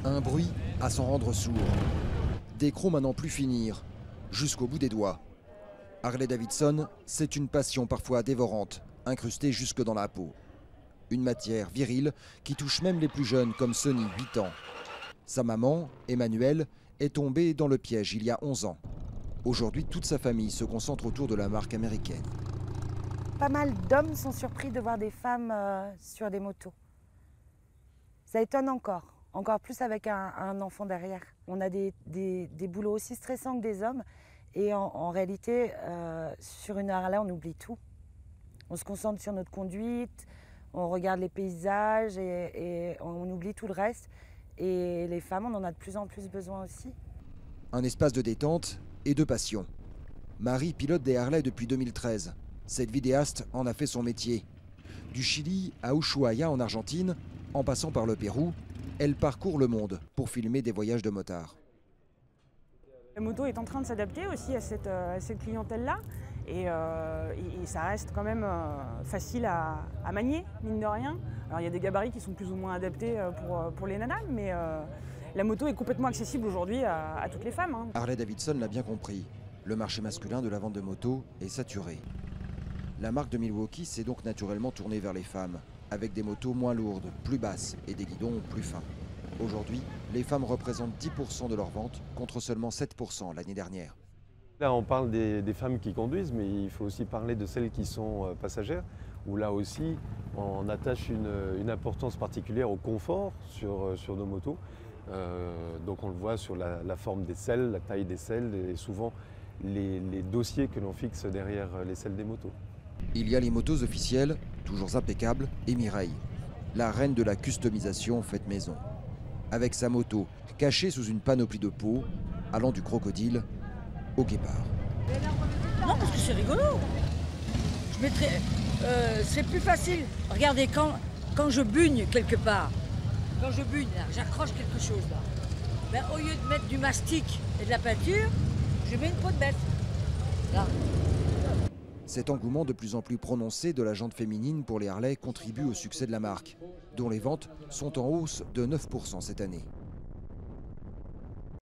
Un bruit à s'en rendre sourd. Des crocs à n'en plus finir, jusqu'au bout des doigts. Harley Davidson, c'est une passion parfois dévorante, incrustée jusque dans la peau. Une matière virile qui touche même les plus jeunes comme Sonny, 8 ans. Sa maman, Emmanuelle, est tombée dans le piège il y a 11 ans. Aujourd'hui, toute sa famille se concentre autour de la marque américaine. Pas mal d'hommes sont surpris de voir des femmes sur des motos. Ça étonne encore plus avec un enfant derrière. On a des boulots aussi stressants que des hommes et en réalité, sur une Harley, on oublie tout. On se concentre sur notre conduite, on regarde les paysages et on oublie tout le reste. Et les femmes, on en a de plus en plus besoin aussi. Un espace de détente et de passion. Marie pilote des Harley depuis 2013. Cette vidéaste en a fait son métier. Du Chili à Ushuaia en Argentine, en passant par le Pérou, elle parcourt le monde pour filmer des voyages de motards. La moto est en train de s'adapter aussi à cette clientèle-là et ça reste quand même facile à manier, mine de rien. Alors il y a des gabarits qui sont plus ou moins adaptés pour les nanas, mais la moto est complètement accessible aujourd'hui à toutes les femmes. Harley Davidson l'a bien compris, le marché masculin de la vente de motos est saturé. La marque de Milwaukee s'est donc naturellement tournée vers les femmes, avec des motos moins lourdes, plus basses et des guidons plus fins. Aujourd'hui, les femmes représentent 10% de leurs ventes contre seulement 7% l'année dernière. Là, on parle des femmes qui conduisent, mais il faut aussi parler de celles qui sont passagères, où là aussi, on attache une importance particulière au confort sur nos motos. Donc on le voit sur la forme des selles, la taille des selles et souvent les dossiers que l'on fixe derrière les selles des motos. Il y a les motos officielles, toujours impeccables, et Mireille, la reine de la customisation faite maison. Avec sa moto cachée sous une panoplie de peau, allant du crocodile au guépard. Non, parce que c'est rigolo. Je mettrais, c'est plus facile. Regardez, quand je bugne quelque part, quand je bugne, là, j'accroche quelque chose là. Ben, au lieu de mettre du mastic et de la peinture, je mets une peau de bête. Là. Cet engouement de plus en plus prononcé de la jante féminine pour les Harley contribue au succès de la marque, dont les ventes sont en hausse de 9% cette année.